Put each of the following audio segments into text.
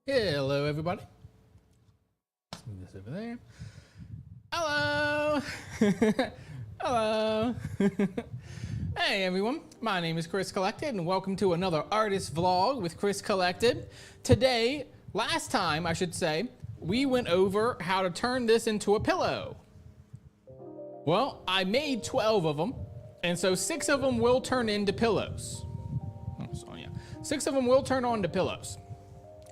Hello, everybody. Let's move this over there. Hello. Hello. Hey, everyone. My name is Chris Collected, and welcome to another artist vlog with Chris Collected. Today, last time, I should say, we went over how to turn this into a pillow. Well, I made 12 of them, and so 6 of them will turn into pillows. So, yeah, 6 of them will turn on to pillows.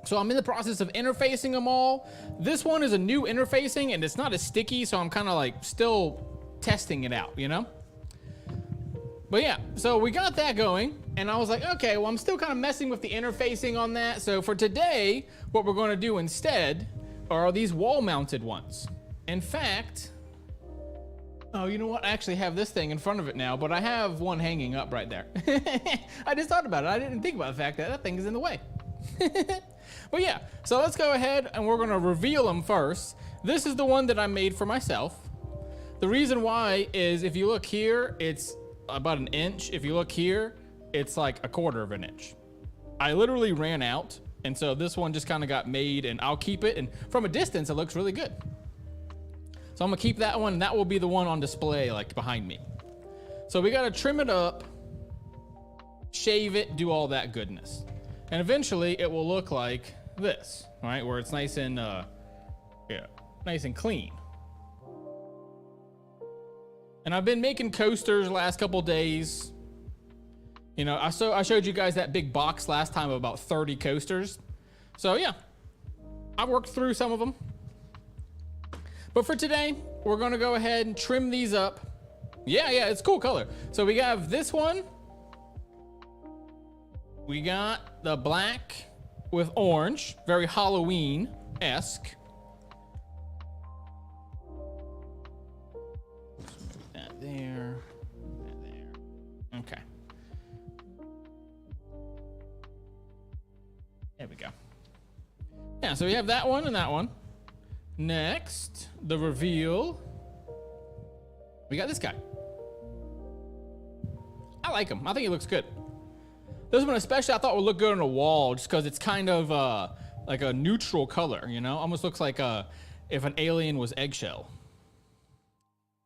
So I'm in the process of interfacing them all. This one is a new interfacing and it's not as sticky, so I'm kind of like still testing it out, you know? But yeah, so we got that going and I was like, okay, well, I'm still kind of messing with the interfacing on that. So for today, what we're going to do instead are these wall mounted ones. In fact, oh, you know what? I actually have this thing in front of it now, but I have one hanging up right there. I just thought about it. I didn't think about the fact that that thing is in the way. But yeah, so let's go ahead and we're gonna reveal them first. This is the one that I made for myself. The reason why is if you look here, it's about an inch. If you look here, it's like a quarter of an inch. I literally ran out, and so this one just kind of got made, and I'll keep it, and from a distance, it looks really good. So I'm gonna keep that one, and that will be the one on display like behind me. So we gotta trim it up, shave it, do all that goodness. And eventually it will look like this, right? Where it's nice and, nice and clean. And I've been making coasters last couple days. You know, I showed you guys that big box last time of about 30 coasters. So yeah, I worked through some of them. But for today, we're gonna go ahead and trim these up. Yeah, it's a cool color. So we have this one. We got the black with orange, very Halloween-esque. That there, that there. Okay. There we go. Yeah, so we have that one and that one. Next, the reveal. We got this guy. I like him. I think he looks good. This one especially I thought would look good on a wall just because it's kind of like a neutral color, you know? Almost looks like if an alien was eggshell.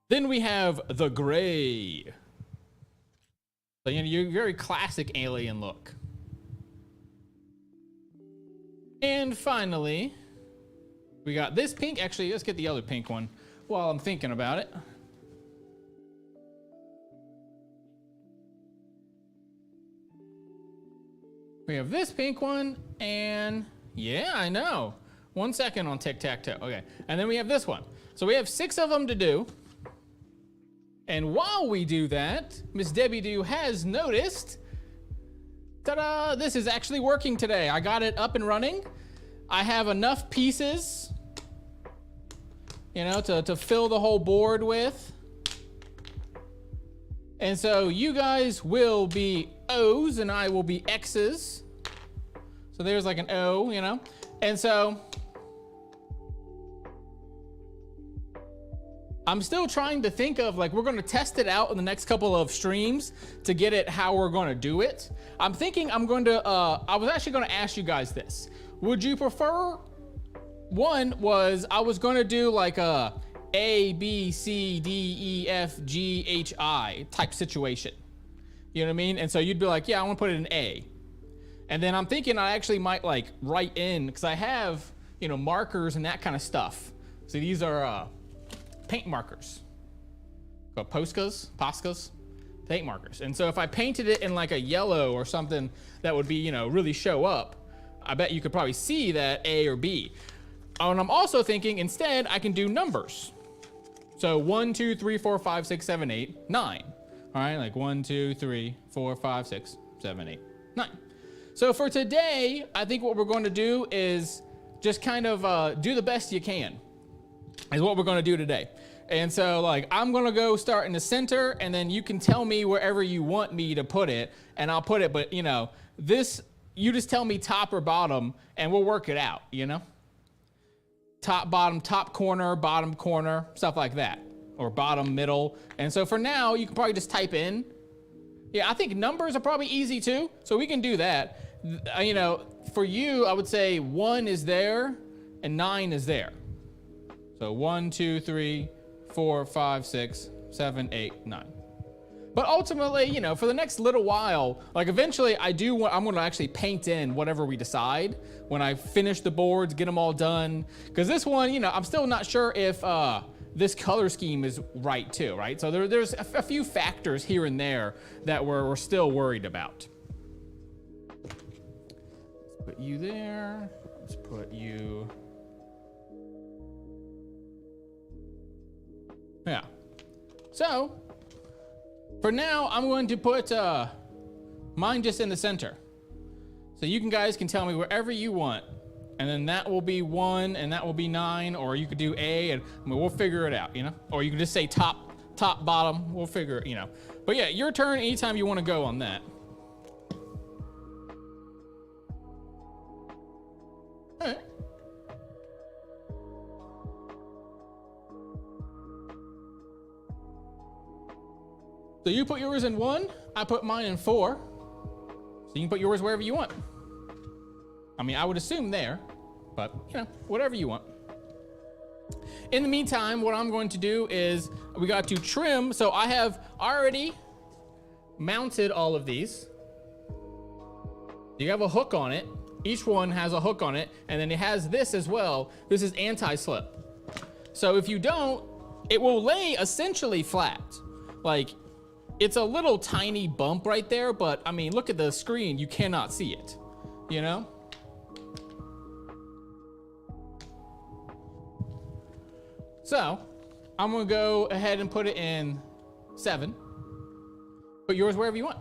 Then we have the gray. So, you know, your very classic alien look. And finally, we got this pink. Actually, let's get the other pink one while I'm thinking about it. We have this pink one, and yeah, I know. 1 second on tic-tac-toe. Okay, and then we have this one. So we have 6 of them to do. And while we do that, Miss Debbie Doo has noticed, ta-da, this is actually working today. I got it up and running. I have enough pieces, you know, to fill the whole board with. And so you guys will be O's and I will be X's. So there's like an O, you know? And so I'm still trying to think of, like, we're gonna test it out in the next couple of streams to get it how we're gonna do it. I'm thinking I'm going to, I was actually gonna ask you guys this. Would you prefer, one was I was gonna do like A, B, C, D, E, F, G, H, I type situation. You know what I mean? And so you'd be like, yeah, I want to put it in A. And then I'm thinking I actually might like write in, because I have, you know, markers and that kind of stuff. So these are paint markers. Called Poscas, paint markers. And so if I painted it in like a yellow or something that would be, you know, really show up, I bet you could probably see that A or B. And I'm also thinking instead I can do numbers. So 1, 2, 3, 4, 5, 6, 7, 8, 9. All right, like 1, 2, 3, 4, 5, 6, 7, 8, 9. So for today, I think what we're going to do is just kind of do the best you can, is what we're going to do today. And so like, I'm going to go start in the center, and then you can tell me wherever you want me to put it, and I'll put it, but you know, this, you just tell me top or bottom, and we'll work it out, you know? Top, bottom, top corner, bottom corner, stuff like that. Or bottom, middle. And so for now, you can probably just type in. Yeah, I think numbers are probably easy too, so we can do that. you know, for you, I would say 1 is there and 9 is there. So 1, 2, 3, 4, 5, 6, 7, 8, 9. But ultimately, you know, for the next little while, like eventually I'm going to actually paint in whatever we decide when I finish the boards, get them all done. Because this one, you know, I'm still not sure if this color scheme is right too, right? So there's a few factors here and there that we're still worried about. Let's put you there. Let's put you. Yeah. So for now, I'm going to put mine just in the center. So you guys can tell me wherever you want. And then that will be 1 and that will be 9, or you could do A and I mean, we'll figure it out, you know? Or you can just say top, bottom, we'll figure it, you know. But yeah, your turn anytime you want to go on that. All right. So you put yours in 1, I put mine in 4. So you can put yours wherever you want. I mean, I would assume there, but you know, whatever you want. In the meantime, what I'm going to do is we got to trim. So I have already mounted all of these. You have a hook on it. Each one has a hook on it, and then it has this as well. This is anti-slip. So if you don't, it will lay essentially flat. Like, it's a little tiny bump right there, but I mean, look at the screen, you cannot see it, you know? So I'm gonna go ahead and put it in 7. Put yours wherever you want.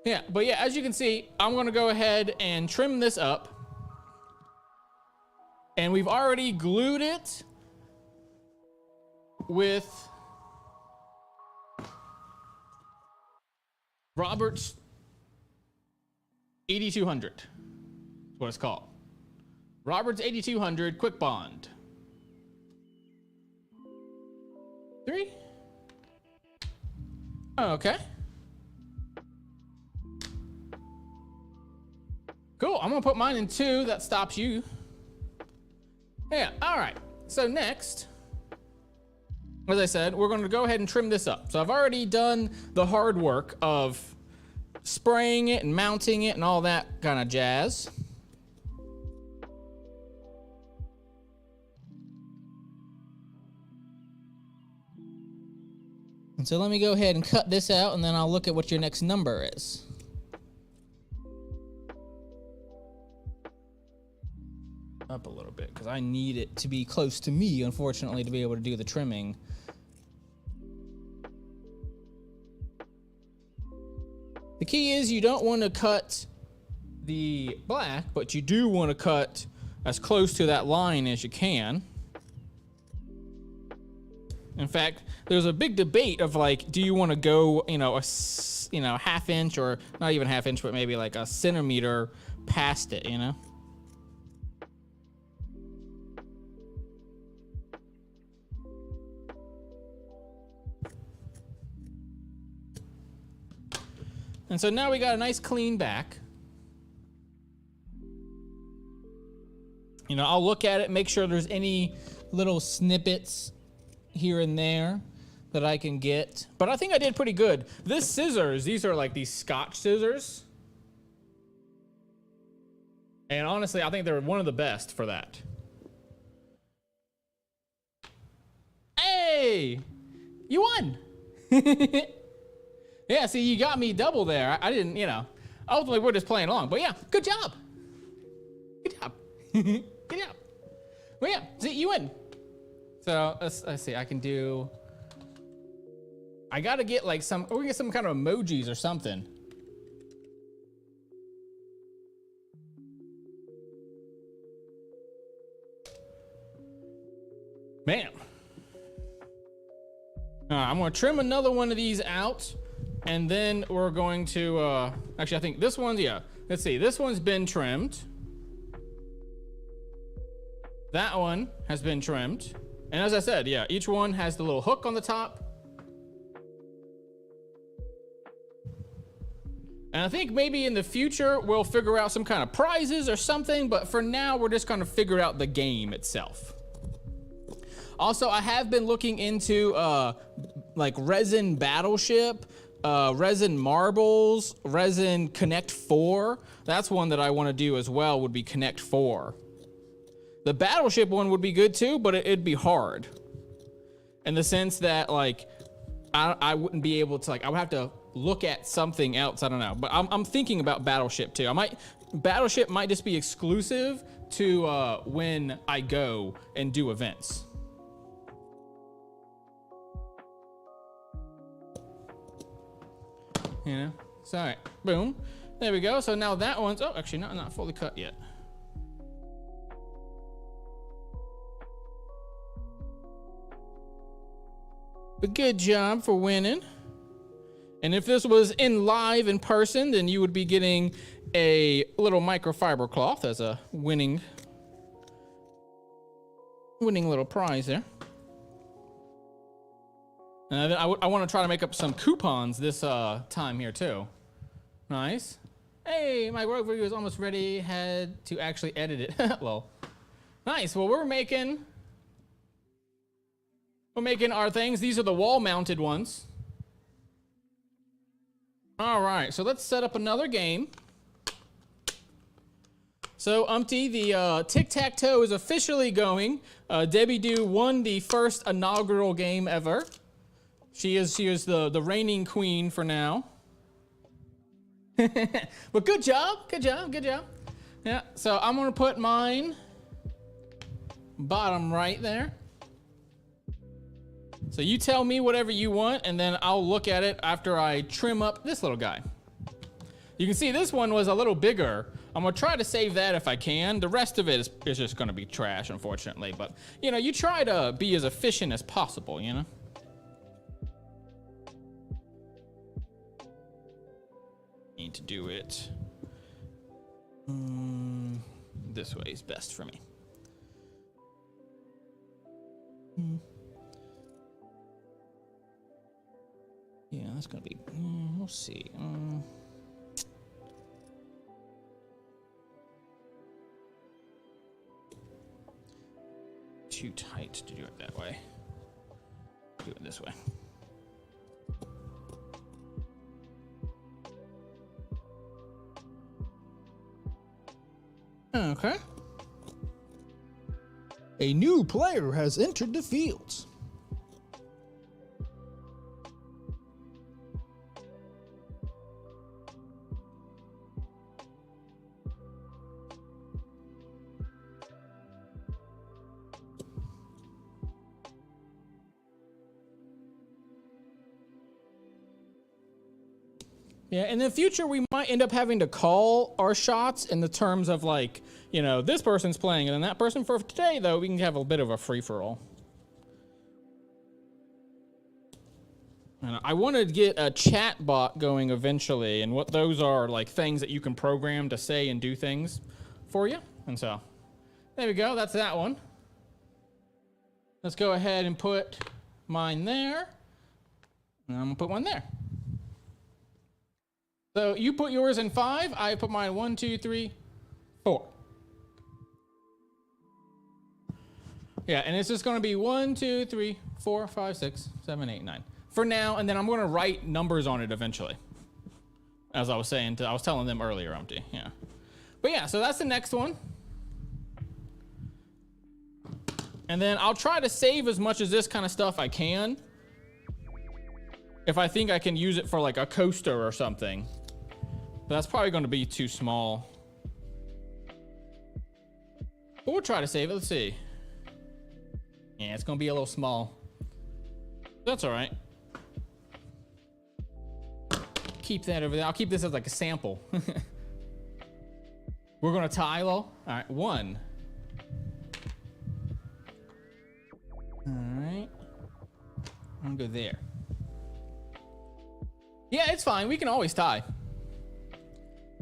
Yeah, but yeah, as you can see, I'm gonna go ahead and trim this up. And we've already glued it with Robert's 8200, is what it's called. Robert's 8200 Quick Bond. 3. Okay. Cool, I'm gonna put mine in 2, that stops you. Yeah, all right, so next, as I said, we're gonna go ahead and trim this up. So I've already done the hard work of spraying it and mounting it and all that kind of jazz. And so let me go ahead and cut this out, and then I'll look at what your next number is. Up a little bit, because I need it to be close to me, unfortunately, to be able to do the trimming. The key is you don't want to cut the black, but you do want to cut as close to that line as you can. In fact, there's a big debate of like, do you want to go, you know, a half inch, or not even half inch, but maybe like a centimeter past it, you know? And so now we got a nice clean back. You know, I'll look at it, make sure there's any little snippets here and there that I can get. But I think I did pretty good. This scissors, these are like these Scotch scissors. And honestly, I think they're one of the best for that. Hey, you won. Yeah, see, you got me double there. I didn't, you know, ultimately we're just playing along. But yeah, good job. Good job. Good job. Well, yeah, see, you win. So let's see, I can do, I gotta get like we can get some kind of emojis or something. Bam. I'm gonna trim another one of these out, and then we're going to, actually I think this one's, yeah, let's see, this one's been trimmed. That one has been trimmed. And as I said, yeah, each one has the little hook on the top. And I think maybe in the future we'll figure out some kind of prizes or something, but for now we're just gonna figure out the game itself. Also, I have been looking into like resin battleship, resin marbles, resin Connect 4. That's one that I want to do as well, would be Connect 4. The battleship one would be good too, but it'd be hard. In the sense that like, I wouldn't be able to, like, I would have to look at something else, I don't know. But I'm thinking about battleship too. Battleship might just be exclusive to when I go and do events. You know, so all right, boom, there we go. So now that one's, oh, actually not fully cut yet. But good job for winning. And if this was in person, then you would be getting a little microfiber cloth as a winning little prize there. And I want to try to make up some coupons this time here too. Nice. Hey, my work video is almost ready. Had to actually edit it. Lol. Nice. Well, we're making our things. These are the wall-mounted ones. All right. So let's set up another game. So, Umpty, the tic-tac-toe is officially going. Debbie Doo won the first inaugural game ever. She is the reigning queen for now. But good job. Yeah, so I'm gonna put mine bottom right there. So you tell me whatever you want, and then I'll look at it after I trim up this little guy. You can see this one was a little bigger. I'm gonna try to save that if I can. The rest of it is just gonna be trash, unfortunately. But, you know, you try to be as efficient as possible, you know? Need to do it this way is best for me. Yeah, that's gonna be, we'll see. Too tight to do it that way. Do it this way. Okay. A new player has entered the fields. Yeah, in the future, we might end up having to call our shots in the terms of, like, you know, this person's playing and then that person. For today, though, we can have a bit of a free-for-all. And I want to get a chat bot going eventually, and what those are, like, things that you can program to say and do things for you. And so, there we go. That's that one. Let's go ahead and put mine there. And I'm going to put one there. So you put yours in 5, I put mine 1, 2, 3, 4. Yeah, and it's just gonna be 1, 2, 3, 4, 5, 6, 7, 8, 9. For now, and then I'm gonna write numbers on it eventually. As I was saying, I was telling them earlier, Umpty, yeah. But yeah, so that's the next one. And then I'll try to save as much of this kind of stuff I can. If I think I can use it for like a coaster or something. But that's probably going to be too small. But we'll try to save it. Let's see. Yeah, it's going to be a little small. That's all right. Keep that over there. I'll keep this as like a sample. We're going to tie, lol. All right, 1. All right. I'm going to go there. Yeah, it's fine. We can always tie.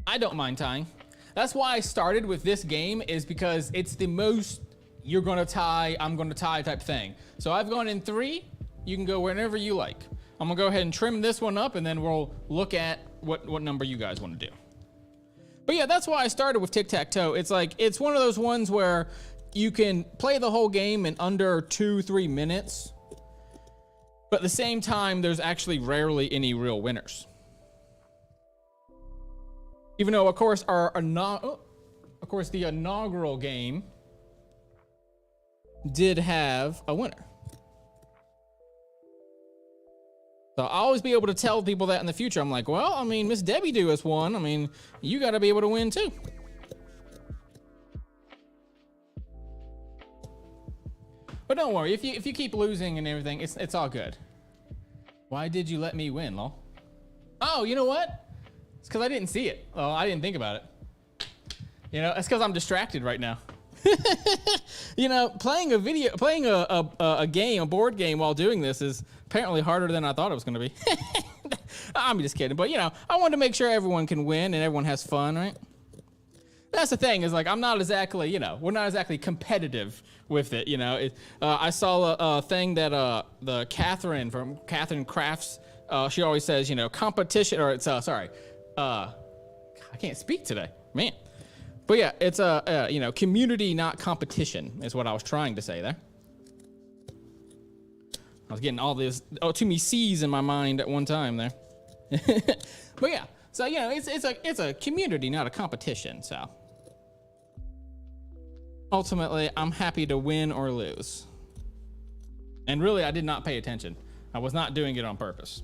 I don't mind tying. That's why I started with this game, is because it's the most you're gonna tie, I'm gonna tie type thing. So I've gone in 3. You can go whenever you like. I'm gonna go ahead and trim this one up, and then we'll look at what number you guys want to do. But yeah, that's why I started with tic-tac-toe. It's like, it's one of those ones where you can play the whole game in under 2-3 minutes. But at the same time, there's actually rarely any real winners. Even though, of course, the inaugural game did have a winner. So I'll always be able to tell people that in the future. I'm like, well, I mean, Miss Debbie Do has won. I mean, you got to be able to win too. But don't worry, if you keep losing and everything, it's all good. Why did you let me win, lol? Oh, you know what? It's because I didn't see it. Oh, I didn't think about it. You know, it's because I'm distracted right now. You know, playing a board game while doing this is apparently harder than I thought it was going to be. I'm just kidding. But, you know, I wanted to make sure everyone can win and everyone has fun, right? That's the thing, is like, I'm not exactly, you know, we're not exactly competitive with it, you know. I saw a thing that the Catherine from Catherine Crafts, she always says, you know, competition, or it's, I can't speak today, man. But yeah, it's you know, community, not competition, is what I was trying to say there. I was getting all this, too many C's in my mind at one time there. But yeah, so, you know, it's a community, not a competition, so. Ultimately, I'm happy to win or lose. And really, I did not pay attention. I was not doing it on purpose.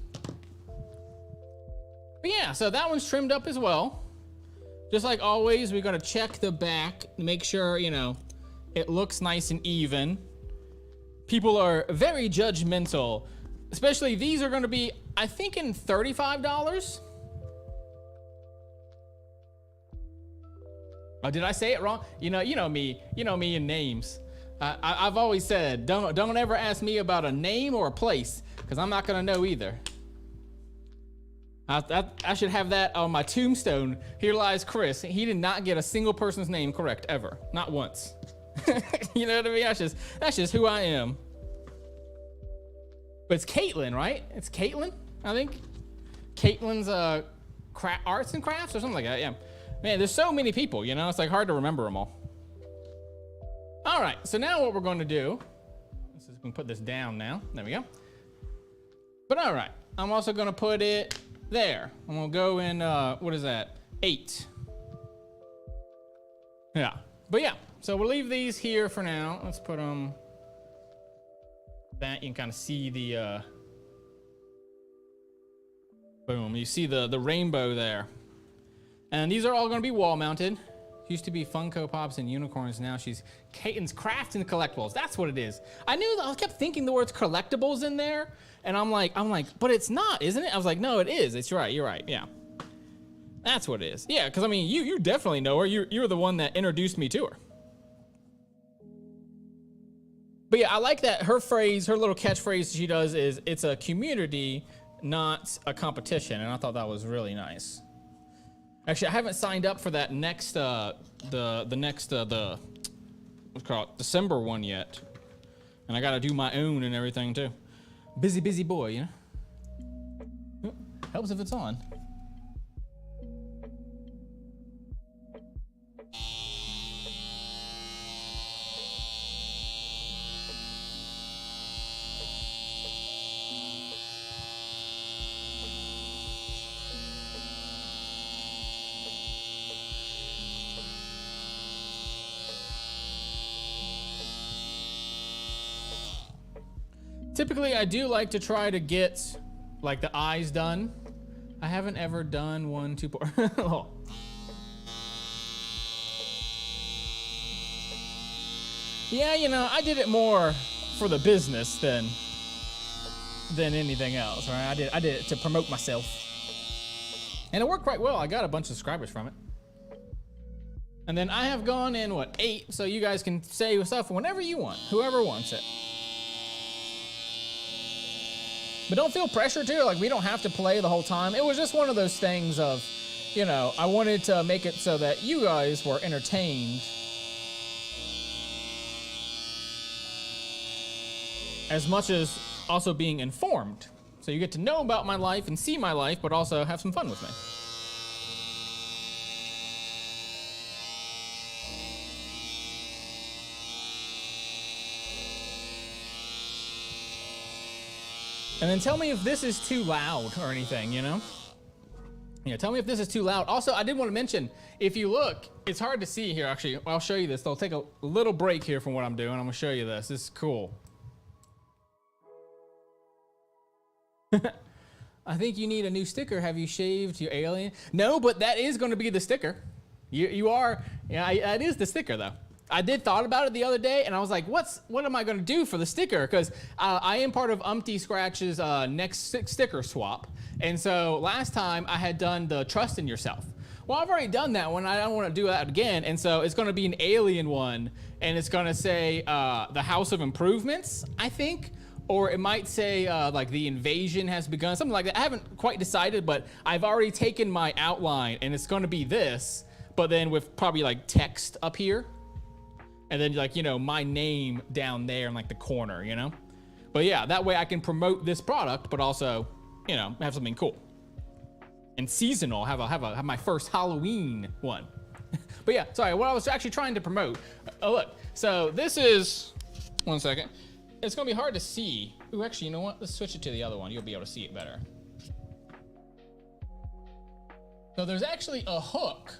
But yeah, so that one's trimmed up as well. Just like always, we're gonna check the back, make sure, you know, it looks nice and even. People are very judgmental, especially these are gonna be, I think, in $35. Oh, did I say it wrong? You know me in names. I've always said, don't ever ask me about a name or a place, because I'm not gonna know either. I should have that on my tombstone. Here lies Chris. He did not get a single person's name correct ever, not once. You know what I mean? That's just who I am. But it's Caitlin, right? It's Caitlin, I think. Caitlin's arts and crafts or something like that. Yeah. Man, there's so many people. You know, it's like hard to remember them all. All right. So now what we're going to do. Let's just put this down now. There we go. But all right. I'm also going to put it there. I'm gonna go in, what is that? 8. Yeah, but yeah, so we'll leave these here for now. Let's put them, that you can kind of see the, boom, you see the rainbow there. And these are all gonna be wall mounted. Used to be Funko Pops and unicorns, now she's Caitlin's Crafts and Collectibles. That's what it is. I kept thinking the words collectibles in there, and I'm like, but it's not, isn't it? I was like, no, it is. It's right. You're right. Yeah, that's what it is. Yeah, because I mean, you definitely know her. You're the one that introduced me to her. But yeah, I like that her little catchphrase she does is, it's a community, not a competition, and I thought that was really nice. Actually, I haven't signed up for that next, what's called December one yet, and I got to do my own and everything too. Busy boy, you know. Helps if it's on. Typically, I do like to try to get like the eyes done. I haven't ever done 1, 2, 4. Oh. Yeah, you know, I did it more for the business than anything else, right? I did it to promote myself. And it worked quite well. I got a bunch of subscribers from it. And then I have gone in, 8, so you guys can say your stuff whenever you want, whoever wants it. But don't feel pressure to, like we don't have to play the whole time. It was just one of those things of, you know, I wanted to make it so that you guys were entertained as much as also being informed. So you get to know about my life and see my life, but also have some fun with me. And then tell me if this is too loud or anything, you know? Yeah, tell me if this is too loud. Also, I did want to mention, if you look, it's hard to see here, actually. I'll show you this. I'll take a little break here from what I'm doing. I'm going to show you this. This is cool. I think you need a new sticker. Have you shaved your alien? No, but that is going to be the sticker. You are, yeah, that is the sticker, though. I did thought about it the other day, and I was like, what am I going to do for the sticker? Because I am part of Umpty Scratch's next sticker swap. And so last time I had done the Trust in Yourself. Well, I've already done that one. I don't want to do that again. And so it's going to be an alien one, and it's going to say the House of Improvements, I think. Or it might say like the invasion has begun, something like that. I haven't quite decided, but I've already taken my outline, and it's going to be this, but then with probably like text up here. And then, like, you know, my name down there in like the corner, you know? But yeah, that way I can promote this product, but also, you know, have something cool. And seasonal, have my first Halloween one. But yeah, sorry, what I was actually trying to promote. Oh, look, so this is, one second. It's gonna be hard to see. Ooh, actually, you know what? Let's switch it to the other one. You'll be able to see it better. So there's actually a hook.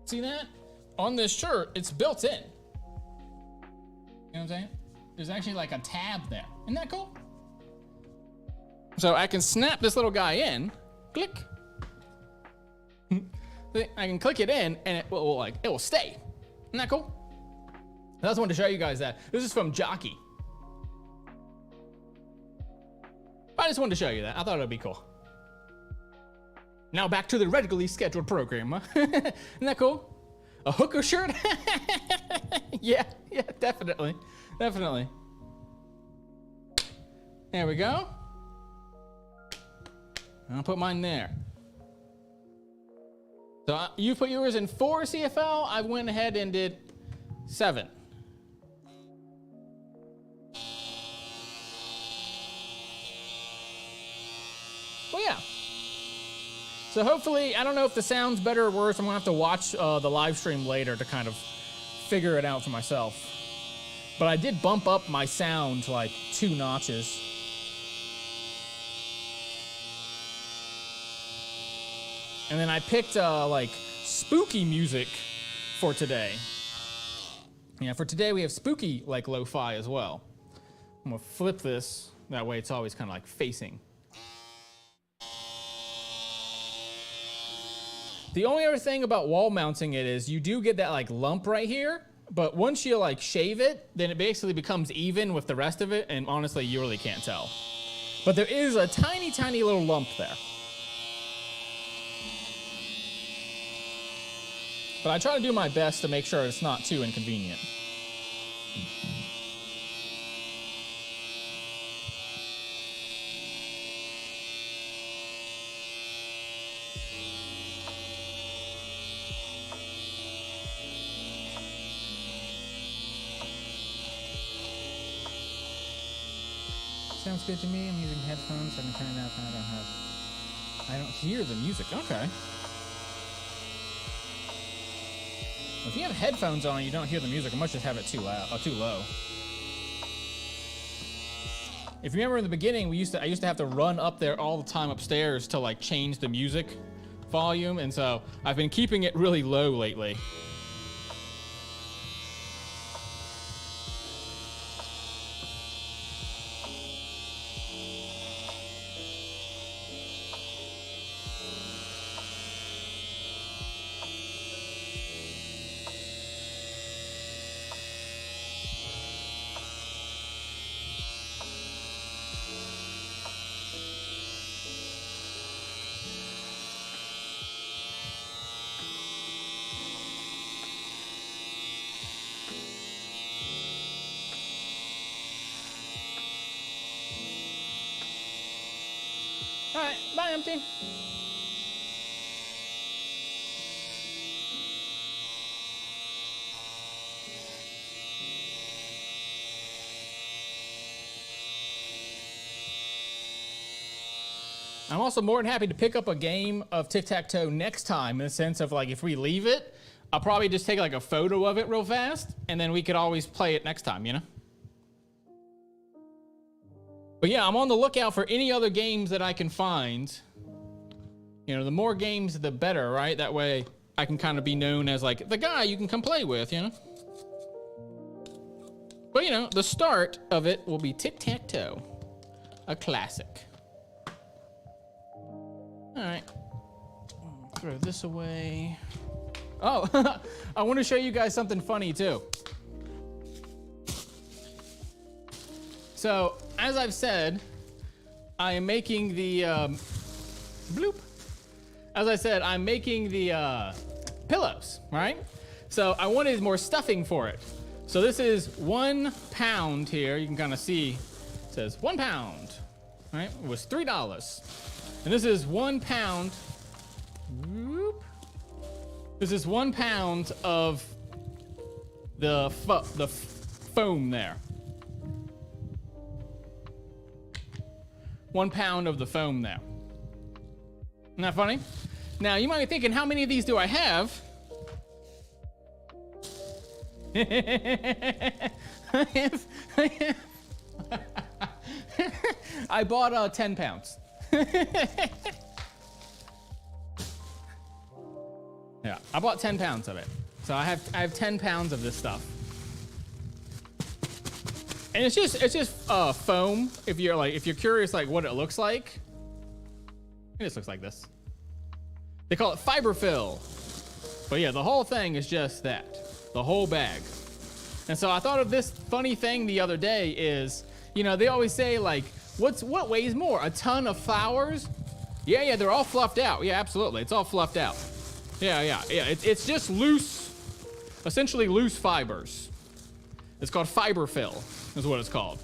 See that? On this shirt, it's built in. You know what I'm saying? There's actually like a tab there. Isn't that cool? So I can snap this little guy in, click. I can click it in, and it will stay. Isn't that cool? I just wanted to show you guys that. This is from Jockey. I just wanted to show you that. I thought it would be cool. Now back to the regularly scheduled program. Huh? Isn't that cool? A hooker shirt? yeah, definitely. Definitely. There we go. I'll put mine there. So you put yours in 4 CFL. I went ahead and did 7. Well, yeah. So hopefully, I don't know if the sound's better or worse. I'm gonna have to watch the live stream later to kind of figure it out for myself. But I did bump up my sound to like 2 notches. And then I picked like spooky music for today. Yeah, for today we have spooky like lo-fi as well. I'm gonna flip this, that way it's always kind of like facing. The only other thing about wall mounting it is you do get that like lump right here, but once you like shave it, then it basically becomes even with the rest of it, and honestly, you really can't tell. But there is a tiny, tiny little lump there. But I try to do my best to make sure it's not too inconvenient. Sounds good to me. I'm using headphones. I can turn it up and I don't hear the music. Okay. If you have headphones on and you don't hear the music, I must just have it too loud, too low. If you remember in the beginning, I used to have to run up there all the time upstairs to like change the music volume, and so I've been keeping it really low lately. All right, bye, Empty. I'm also more than happy to pick up a game of tic-tac-toe next time, in the sense of like if we leave it, I'll probably just take like a photo of it real fast, and then we could always play it next time, you know? But yeah, I'm on the lookout for any other games that I can find. You know, the more games, the better, right? That way I can kind of be known as like the guy you can come play with, you know? But you know, the start of it will be tic-tac-toe, a classic. All right, throw this away. Oh, I want to show you guys something funny too. So, as I've said, I am making the, bloop. As I said, I'm making the pillows, right? So I wanted more stuffing for it. So this is 1 pound here. You can kind of see, it says 1 pound, right? It was $3. And this is 1 pound. Whoop. This is 1 pound of the foam there. 1 pound of the foam there. Isn't that funny? Now you might be thinking, how many of these do I have? I bought 10 pounds. Yeah, I bought 10 pounds of it. So I have 10 pounds of this stuff. And it's just foam. If you're curious like what it looks like, it just looks like this. They call it fiber fill. But yeah, the whole thing is just that. The whole bag. And so I thought of this funny thing the other day is, you know, they always say like, what weighs more, a ton of flowers? Yeah, they're all fluffed out. Yeah, absolutely, it's all fluffed out. Yeah, it's just loose, essentially loose fibers. It's called fiber fill, is what it's called.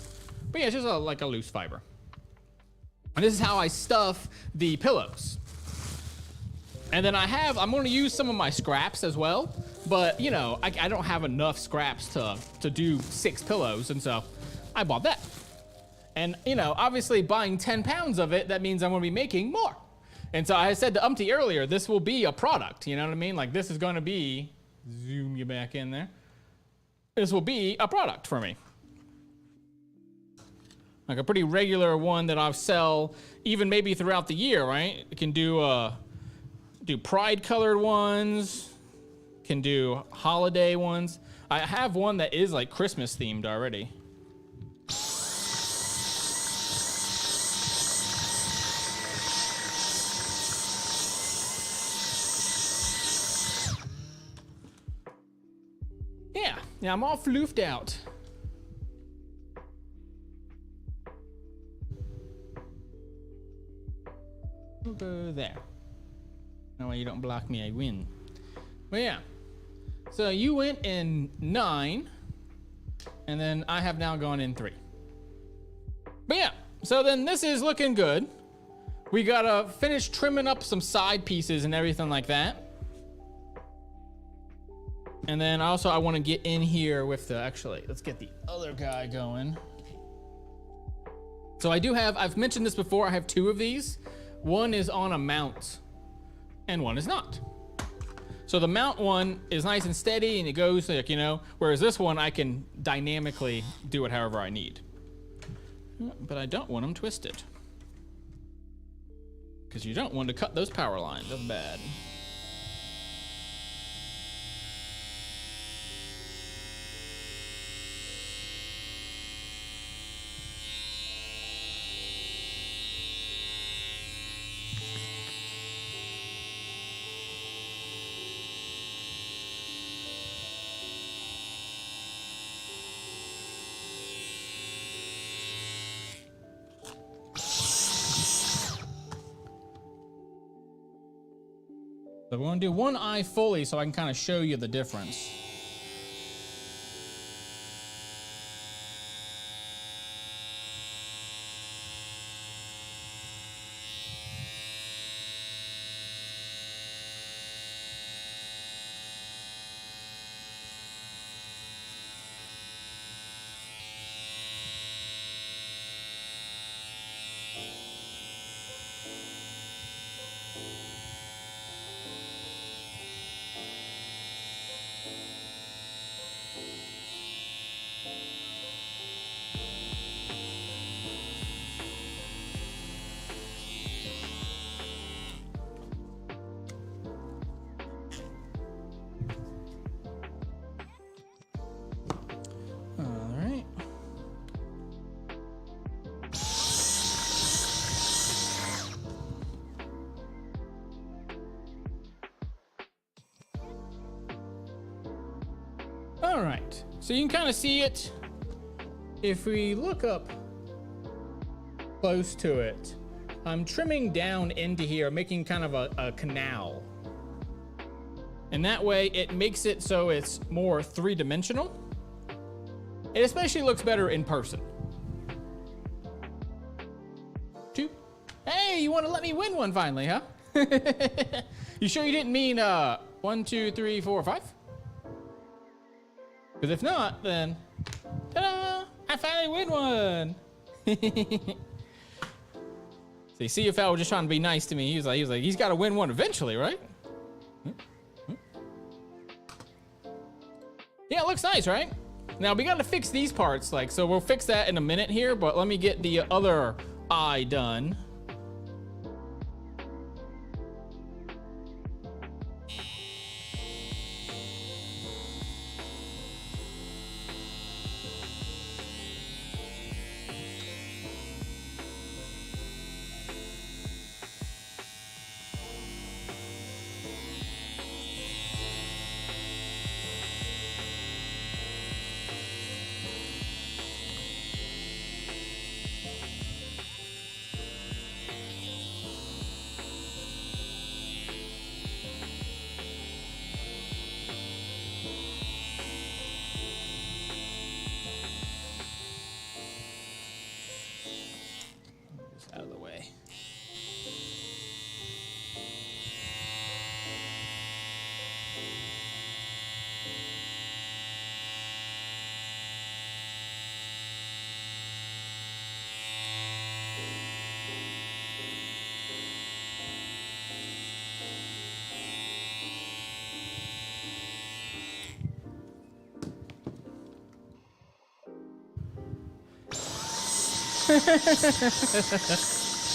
But yeah, it's just like a loose fiber. And this is how I stuff the pillows. And then I'm going to use some of my scraps as well, but you know, I don't have enough scraps to do 6 pillows, and so I bought that. And you know, obviously buying 10 pounds of it, that means I'm going to be making more. And so I said to Umpty earlier, this will be a product, you know what I mean? Like this is going to be, zoom you back in there. This will be a product for me. Like a pretty regular one that I'll sell even maybe throughout the year, right? It can do pride colored ones, can do holiday ones. I have one that is like Christmas themed already. Yeah, I'm all floofed out. We'll go there. That way you don't block me, I win. But yeah, so you went in 9, and then I have now gone in 3. But yeah, so then this is looking good. We gotta finish trimming up some side pieces and everything like that. And then also I wanna get in here with the, actually, let's get the other guy going. So I do have, I've mentioned this before, I have 2 of these. One is on a mount and one is not. So the mount one is nice and steady and it goes like, you know, whereas this one I can dynamically do it however I need. But I don't want them twisted. Because you don't want to cut those power lines, that's bad. So we're gonna do one eye fully so I can kind of show you the difference. All right, so you can kind of see it. If we look up close to it, I'm trimming down into here, making kind of a canal. And that way it makes it so it's more three-dimensional. It especially looks better in person. Two. Hey, you want to let me win one finally, huh? You sure you didn't mean 1, 2, 3, 4, 5? Because if not, then ta-da! I finally win one. See, CFL was just trying to be nice to me. He was like, he's got to win one eventually, right? Yeah, it looks nice, right? Now we got to fix these parts, like, so we'll fix that in a minute here. But let me get the other eye done. Out of the way.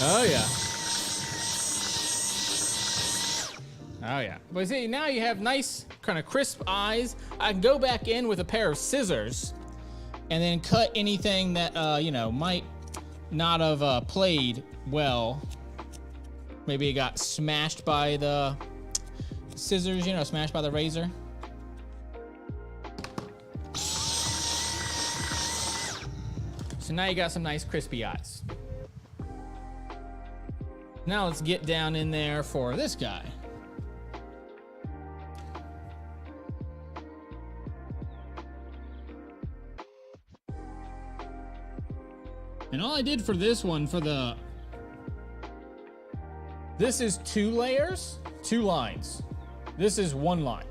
Oh yeah. Oh yeah. But see, now you have nice kind of crisp eyes. I can go back in with a pair of scissors and then cut anything that, you know, might not have played well. Maybe it got smashed by the scissors, you know, smashed by the razor. So now you got some nice crispy eyes. Now let's get down in there for this guy. And all I did for this one, this is 2 layers, 2 lines. This is 1 line.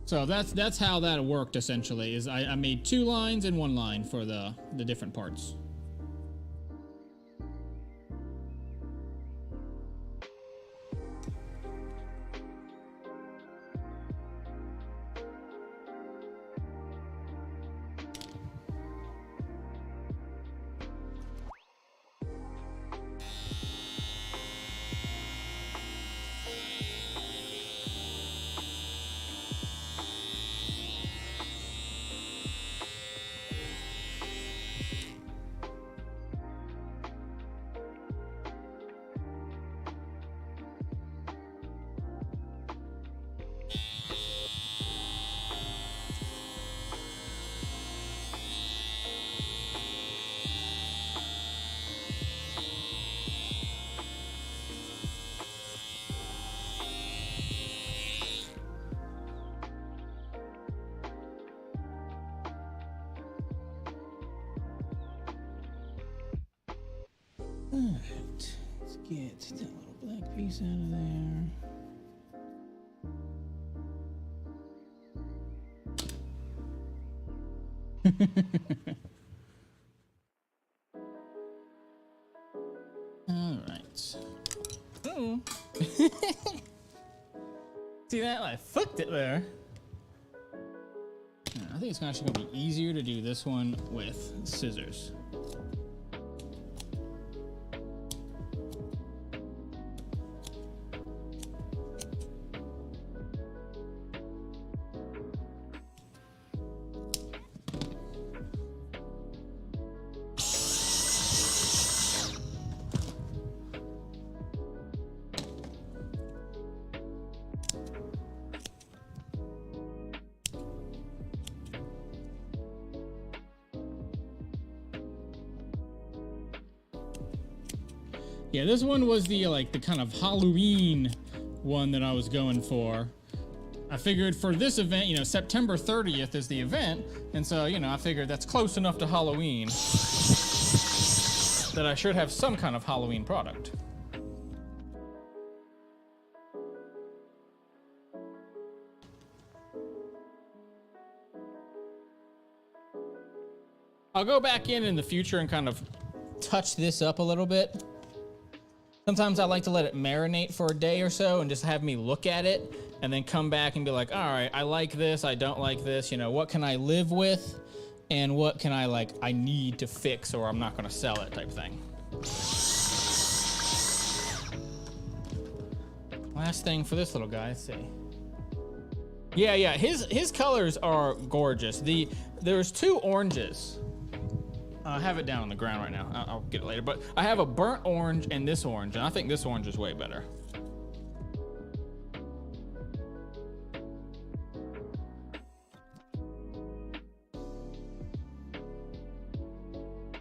So that's how that worked essentially, is I made 2 lines and 1 line for the different parts. Alright, let's get that little black piece out of there. Alright. Oh. See that? I flicked it there. I think it's actually going to be easier to do this one with scissors. Yeah, this one was the like the kind of Halloween one that I was going for. I figured for this event, you know, September 30th is the event, and so, you know, I figured that's close enough to Halloween that I should have some kind of Halloween product. I'll go back in the future and kind of touch this up a little bit. Sometimes I like to let it marinate for a day or so and just have me look at it and then come back and be like, all right, I like this, I don't like this, you know, what can I live with and what can I need to fix or I'm not gonna sell it type thing. Last thing for this little guy, let's see. Yeah, his colors are gorgeous. There's two oranges. I have it down on the ground right now. I'll get it later, but I have a burnt orange and this orange, and I think this orange is way better.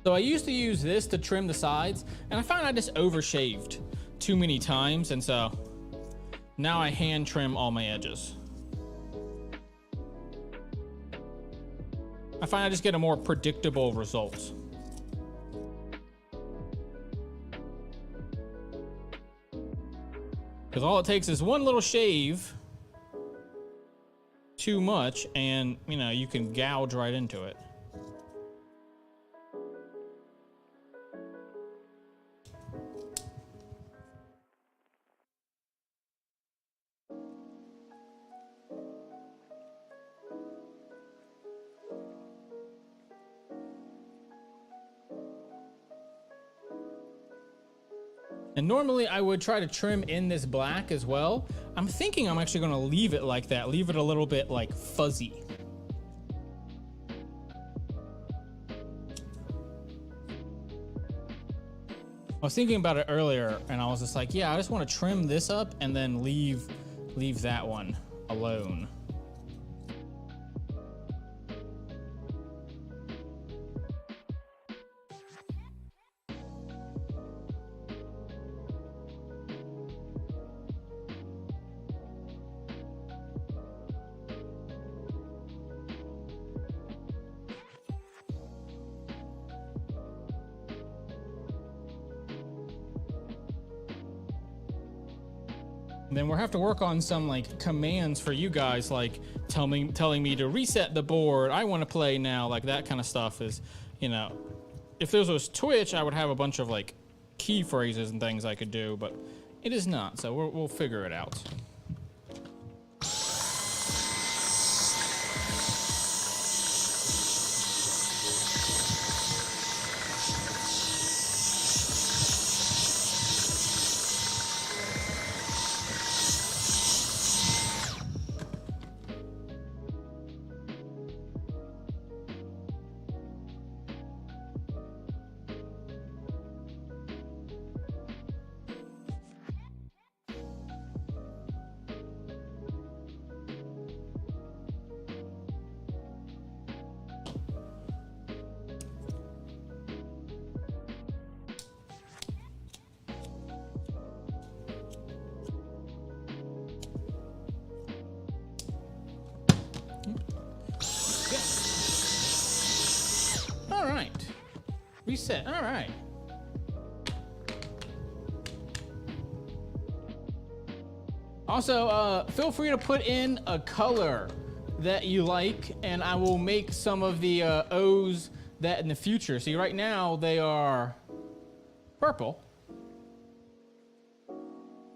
So I used to use this to trim the sides, and I found I just overshaved too many times, and so now I hand trim all my edges. I find I just get a more predictable result. Because all it takes is one little shave too much and, you know, you can gouge right into it. And normally I would try to trim in this black as well. I'm thinking I'm actually gonna leave it like that, leave it a little bit like fuzzy. I was thinking about it earlier and I was just like, yeah, I just wanna trim this up and then leave that one alone. Then we'll have to work on some like commands for you guys, like telling me to reset the board. I want to play now, like that kind of stuff is, you know, if this was Twitch, I would have a bunch of like key phrases and things I could do, but it is not. So we'll figure it out. All right, reset, all right. Also, feel free to put in a color that you like, and I will make some of the O's that in the future. See, right now they are purple.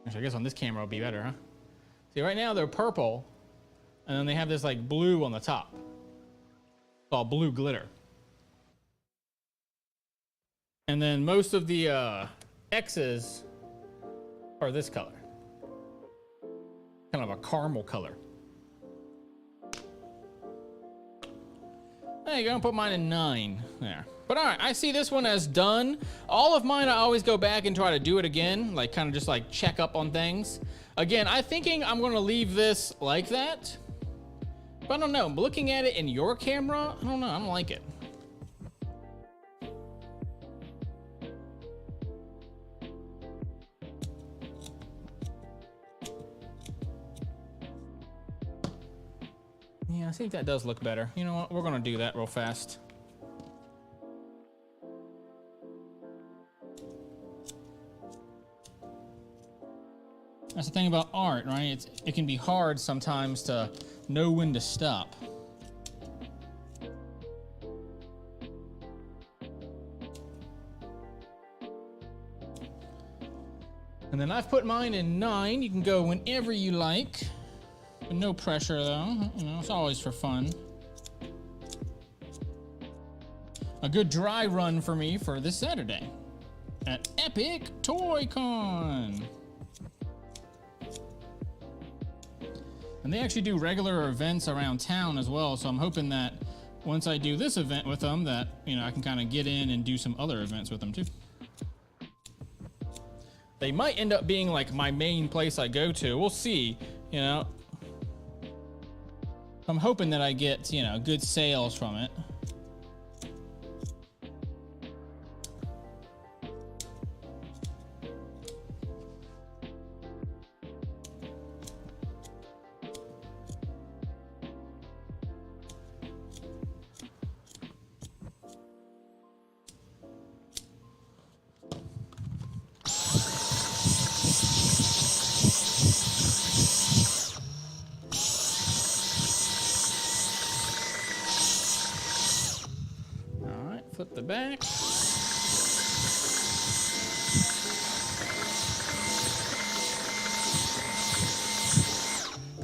Actually, I guess on this camera it'll be better, huh? See, right now they're purple, and then they have this like blue on the top. It's all blue glitter. And then most of the X's are this color. Kind of a caramel color. There you go, I'll put mine in 9 there. But all right, I see this one as done. All of mine, I always go back and try to do it again, like kind of just like check up on things. Again, I'm thinking I'm gonna leave this like that. But I don't know, looking at it in your camera, I don't know, I don't like it. Yeah, I think that does look better. You know what? We're gonna do that real fast. That's the thing about art, right? It can be hard sometimes to know when to stop. And then I've put mine in 9. You can go whenever you like. But no pressure though, you know, it's always for fun. A good dry run for me for this Saturday at Epic Toy Con. And they actually do regular events around town as well, so I'm hoping that once I do this event with them that, you know, I can kind of get in and do some other events with them too. They might end up being like my main place I go to. We'll see, you know. I'm hoping that I get, you know, good sales from it. Flip the back.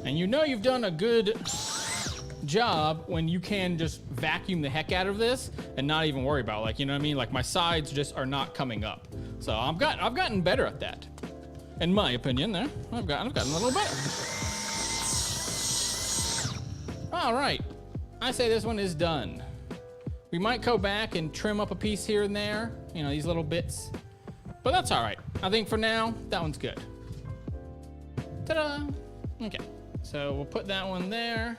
And you know you've done a good job when you can just vacuum the heck out of this and not even worry about it. Like, you know what I mean? Like my sides just are not coming up. So I've gotten better at that. In my opinion there. I've gotten a little better. All right. I say this one is done. We might go back and trim up a piece here and there, you know, these little bits, but that's all right. I think for now, that one's good. Ta-da! Okay, so we'll put that one there.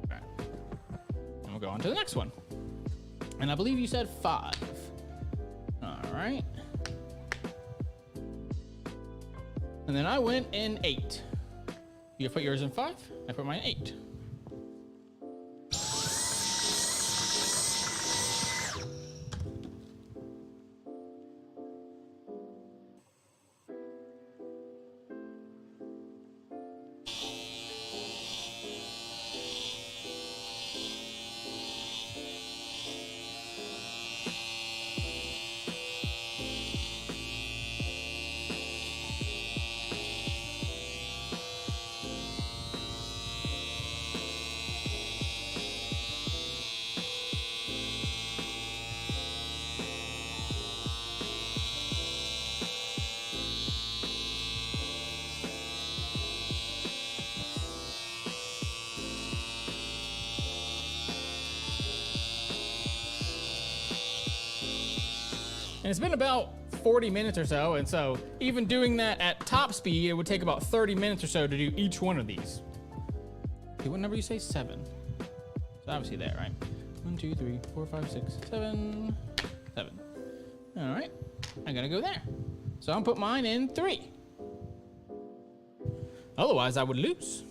All right, and we'll go on to the next one. And I believe you said 5. All right. And then I went in 8. You put yours in 5, I put mine in 8. And it's been about 40 minutes or so, and so even doing that at top speed, it would take about 30 minutes or so to do each one of these. Okay, what number you say? 7. So obviously there, right? 1, 2, 3, 4, 5, 6, 7, 7. All right, I gotta go there. So I'm put mine in 3. Otherwise, I would lose.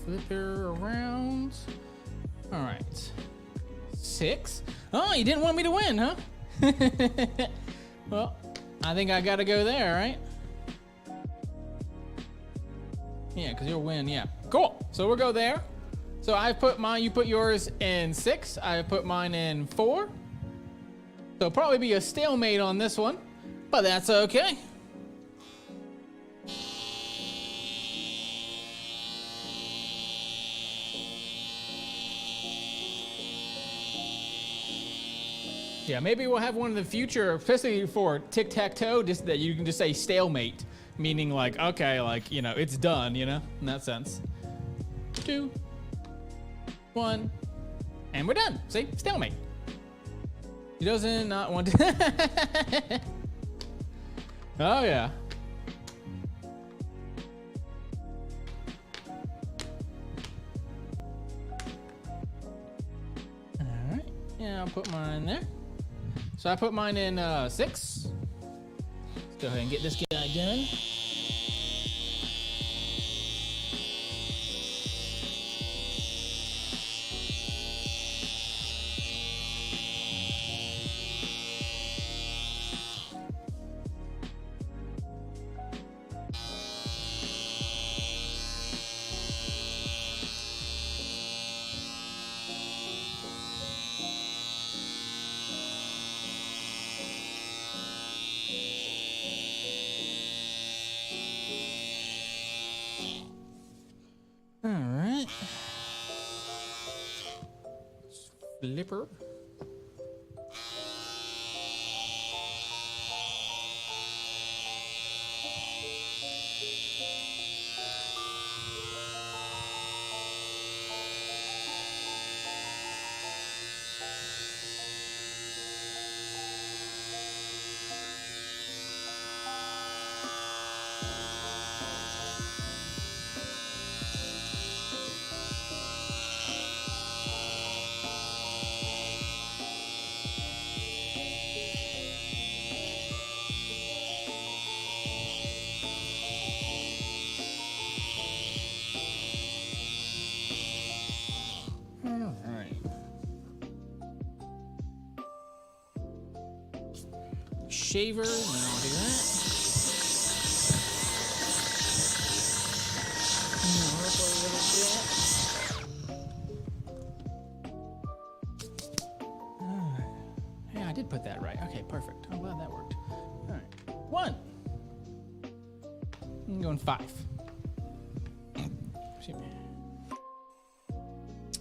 Flip her around. All right. 6. Oh, you didn't want me to win, huh? Well, I think I gotta go there, right? Yeah, because you'll win, yeah. Cool, so we'll go there. So I put mine, you put yours in 6. I put mine in 4. So probably be a stalemate on this one, but that's okay. Yeah, maybe we'll have one in the future, especially for tic-tac-toe, just that you can just say stalemate, meaning like, okay, like, you know, it's done, you know, in that sense. 2, 1, and we're done. See, stalemate. He doesn't not want to. Oh yeah. All right, yeah, I'll put mine there. So I put mine in 6. Let's go ahead and get this guy done. All right. Flipper. Shaver, and then I'll do that. Work a little bit. Alright. Yeah, I did put that right. Okay, perfect. I'm glad that worked. Alright. 1. I'm going 5.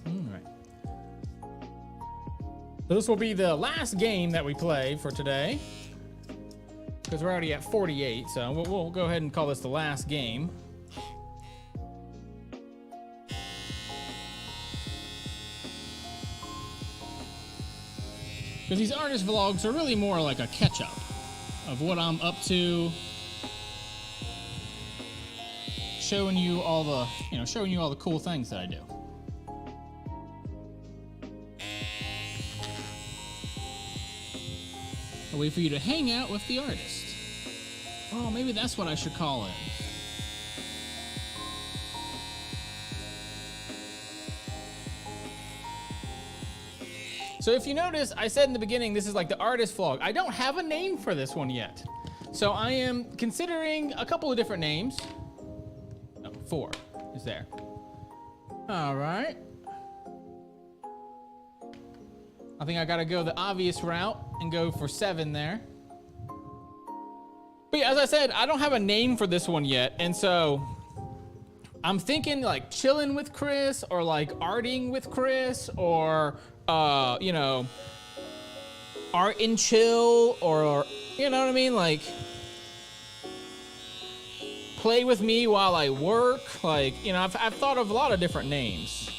Alright. So this will be the last game that we play for today, because we're already at 48, so we'll go ahead and call this the last game. Because these artist vlogs are really more like a catch-up of what I'm up to, showing you all the, showing you all the cool things that I do. A way for you to hang out with the artist. Oh, maybe that's what I should call it. So if you notice, I said in the beginning, this is like the artist vlog. I don't have a name for this one yet. So I am considering a couple of different names. No, 4 is there. All right. I think I gotta go the obvious route and go for 7 there. But yeah, as I said, I don't have a name for this one yet, and so I'm thinking like chilling with Chris, or like arting with Chris, or art and chill, or you know what I mean, like play with me while I work. Like, I've thought of a lot of different names.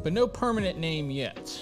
But no permanent name yet.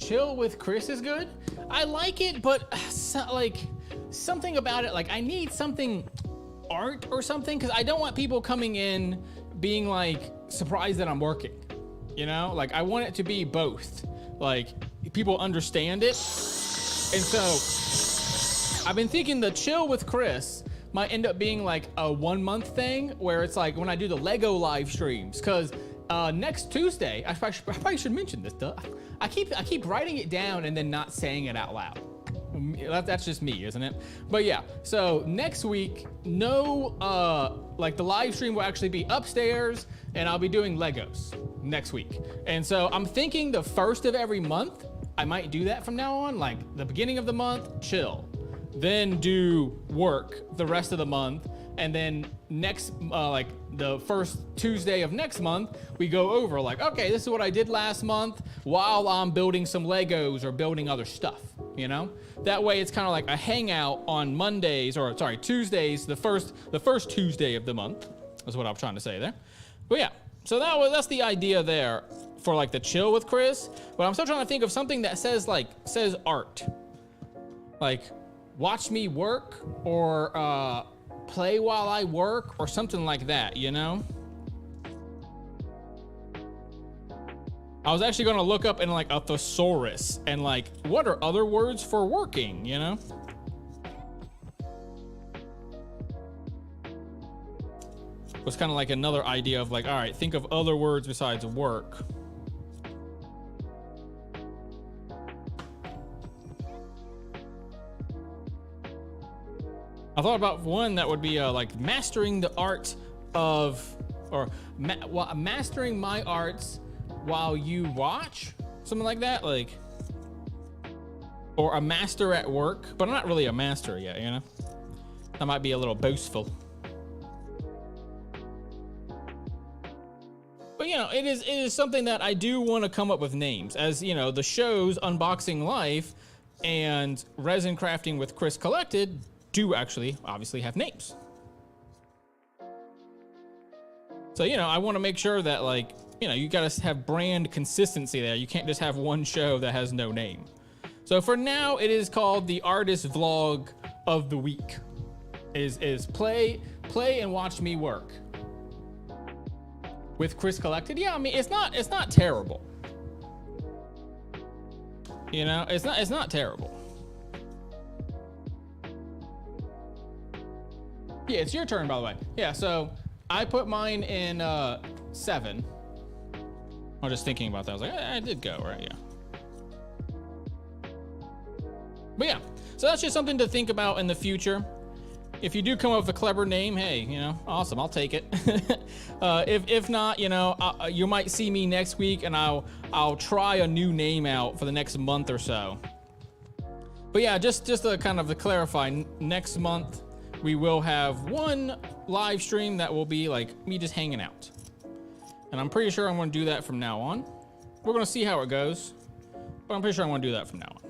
Chill with Chris is good. I like it, but like something about it, like I need something art or something, because I don't want people coming in being like surprised that I'm working. You know, like I want it to be both. Like people understand it. And so I've been thinking the Chill with Chris might end up being like a 1 month thing where it's like when I do the Lego live streams, because next Tuesday, I probably should mention this, duh. I keep writing it down and then not saying it out loud. That's just me, isn't it? But yeah, so next week, like the live stream will actually be upstairs and I'll be doing Legos next week. And so I'm thinking the first of every month, I might do that from now on, like the beginning of the month, chill. Then do work the rest of the month. And then next, like the first Tuesday of next month, we go over like, okay, this is what I did last month while I'm building some Legos or building other stuff, you know? That way it's kind of like a hangout on Mondays, or sorry, Tuesdays, the first Tuesday of the month is what I'm trying to say there. But yeah, so that's the idea there for like the Chill with Chris. But I'm still trying to think of something that says art. Like watch me work, or play while I work, or something like that, you know? I was actually gonna look up in like a thesaurus and like, what are other words for working, you know? It was kind of like another idea of like, all right, think of other words besides work. I thought about one that would be like mastering the art of, or mastering my arts while you watch, something like that, like, or a master at work, but I'm not really a master yet, you know? That might be a little boastful. But you know, it is something that I do want to come up with names, as you know, the shows Unboxing Life and Resin Crafting with Chris Collected do actually obviously have names. So, you know, I want to make sure that, like, you know, you gotta have brand consistency there. You can't just have one show that has no name. So for now, it is called the Artist Vlog of the Week. Is play and watch me work with Chris Collected. Yeah, I mean, it's not terrible. You know, it's not terrible. Yeah, it's your turn, by the way. Yeah, so I put mine in 7. I was just thinking about that. I was like, I did go, right? Yeah. But yeah, so that's just something to think about in the future. If you do come up with a clever name, hey, you know, awesome, I'll take it. If not, you know, you might see me next week and I'll try a new name out for the next month or so. But yeah, just to kind of clarify, next month, we will have one live stream that will be like me just hanging out. And I'm pretty sure I'm going to do that from now on. We're going to see how it goes, but I'm pretty sure I'm going to do that from now on.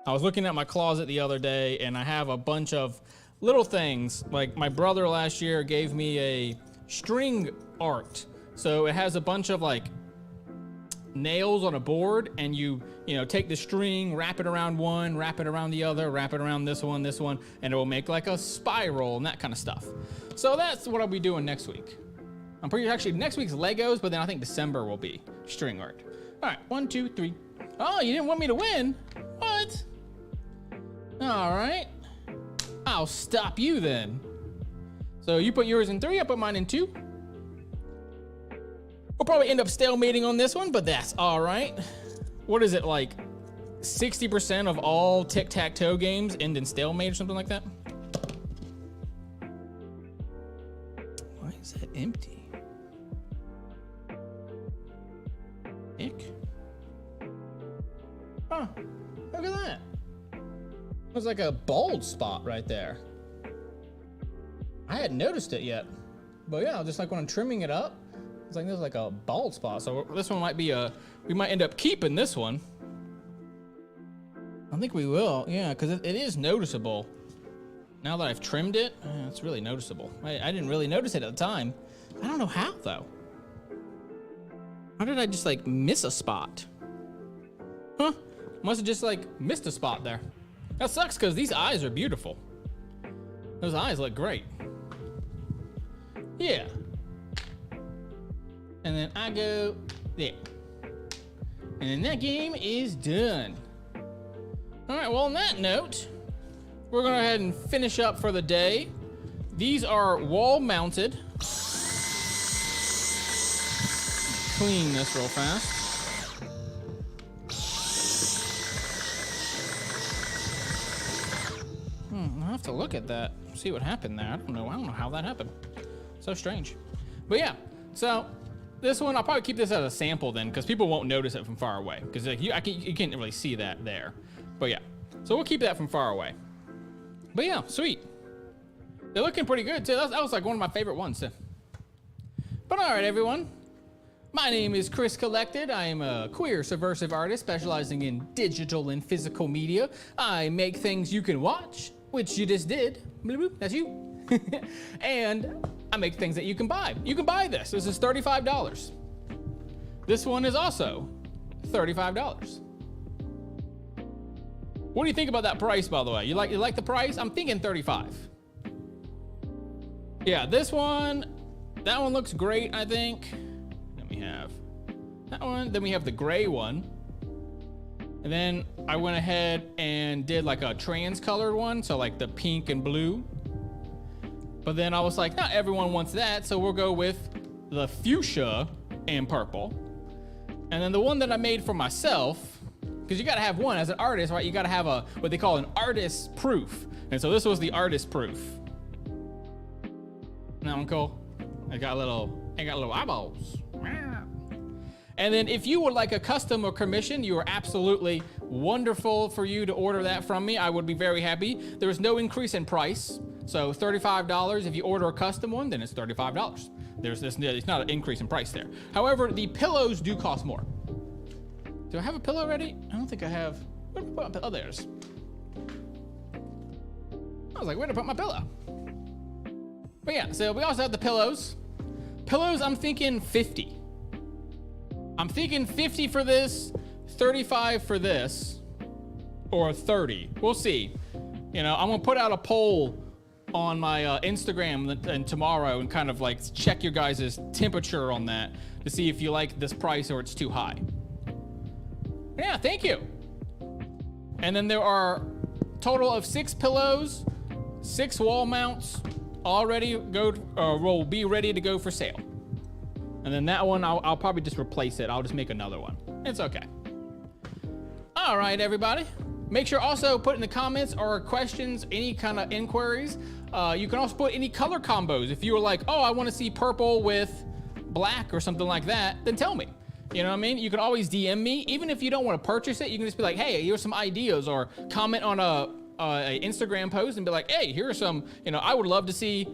I was looking at my closet the other day and I have a bunch of little things. Like my brother last year gave me a string art. So it has a bunch of like nails on a board, and you know, take the string, wrap it around one, wrap it around the other, wrap it around this one, and it will make like a spiral and that kind of stuff. So that's what I'll be doing next week. I'm pretty actually next week's Legos, but then I think December will be string art. All right, 1, 2, 3. Oh, you didn't want me to win? What? All right, I'll stop you then. So you put yours in 3, I put mine in 2. We'll probably end up stalemating on this one, but that's all right. What is it, like 60% of all tic-tac-toe games end in stalemate or something like that? Why is that empty? Ick. Huh, look at that. There's like a bald spot right there. I hadn't noticed it yet. But yeah, just like when I'm trimming it up, it's like there's like a bald spot. So this one might be we might end up keeping this one. I think we will, yeah, because it is noticeable. Now that I've trimmed it, it's really noticeable. I didn't really notice it at the time. I don't know how though. How did I just like miss a spot? Huh? Must have just like missed a spot there. That sucks because these eyes are beautiful. Those eyes look great. Yeah. And then I go there. And then that game is done. All right, well, on that note, we're gonna go ahead and finish up for the day. These are wall mounted. Clean this real fast. I'll have to look at that, see what happened there. I don't know how that happened. So strange. But yeah, so this one, I'll probably keep this as a sample then, because people won't notice it from far away. Because like, you can't really see that there. But yeah, so we'll keep that from far away. But yeah, sweet. They're looking pretty good too. That was like one of my favorite ones too. But all right, everyone. My name is Chris Collected. I am a queer subversive artist specializing in digital and physical media. I make things you can watch, which you just did. Bloop, bloop, that's you. And I make things that you can buy. You can buy this. This is $35. This one is also $35. What do you think about that price, by the way? You like the price? I'm thinking 35. Yeah, this one, that one looks great, I think. Then we have that one. Then we have the gray one. And then I went ahead and did like a trans colored one. So like the pink and blue. But then I was like, not everyone wants that. So we'll go with the fuchsia and purple. And then the one that I made for myself, because you gotta have one as an artist, right? You gotta have a, what they call an artist proof. And so this was the artist proof. That one cool. I got little eyeballs. And then if you would like a custom or commission, you are absolutely wonderful for you to order that from me. I would be very happy. There's no increase in price. So $35, if you order a custom one, then it's $35. It's not an increase in price there. However, the pillows do cost more. Do I have a pillow ready? I don't think I have. Where did I put my pillow? Oh, there's. I was like, where did I put my pillow? But yeah, so we also have the pillows. Pillows, I'm thinking 50. I'm thinking 50 for this, 35 for this, or 30. We'll see. You know, I'm gonna put out a poll on my Instagram and tomorrow and kind of like check your guys' temperature on that to see if you like this price or it's too high. Yeah, thank you. And then there are total of 6 pillows, 6 wall mounts, already will be ready to go for sale. And then that one, I'll probably just replace it. I'll just make another one. It's okay. All right, everybody. Make sure also put in the comments or questions, any kind of inquiries. You can also put any color combos. If you were like, oh, I want to see purple with black or something like that, then tell me. You know what I mean? You can always DM me. Even if you don't want to purchase it, you can just be like, hey, here's some ideas, or comment on a Instagram post and be like, hey, here are some, you know, I would love to see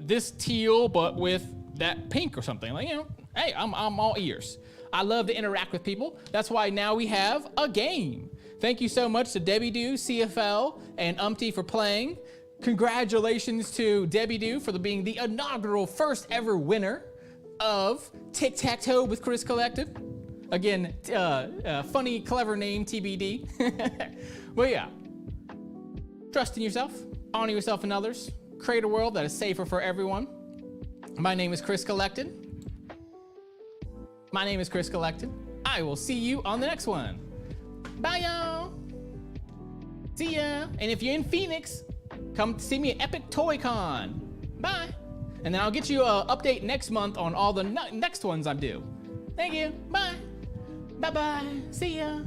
this teal, but with that pink or something. Like, you know, hey, I'm all ears. I love to interact with people. That's why now we have a game. Thank you so much to Debbie Doo, CFL, and Umpty for playing. Congratulations to Debbie Doo for being the inaugural first ever winner of Tic-Tac-Toe with Chris Collected. Again, funny, clever name, TBD. Well, yeah. Trust in yourself, honor yourself and others, create a world that is safer for everyone. My name is Chris Collected. My name is Chris Collected. I will see you on the next one. Bye, y'all. See ya. And if you're in Phoenix, come see me at Epic Toy Con. Bye. And then I'll get you an update next month on all the next ones I'm due. Thank you. Bye. Bye-bye. See ya.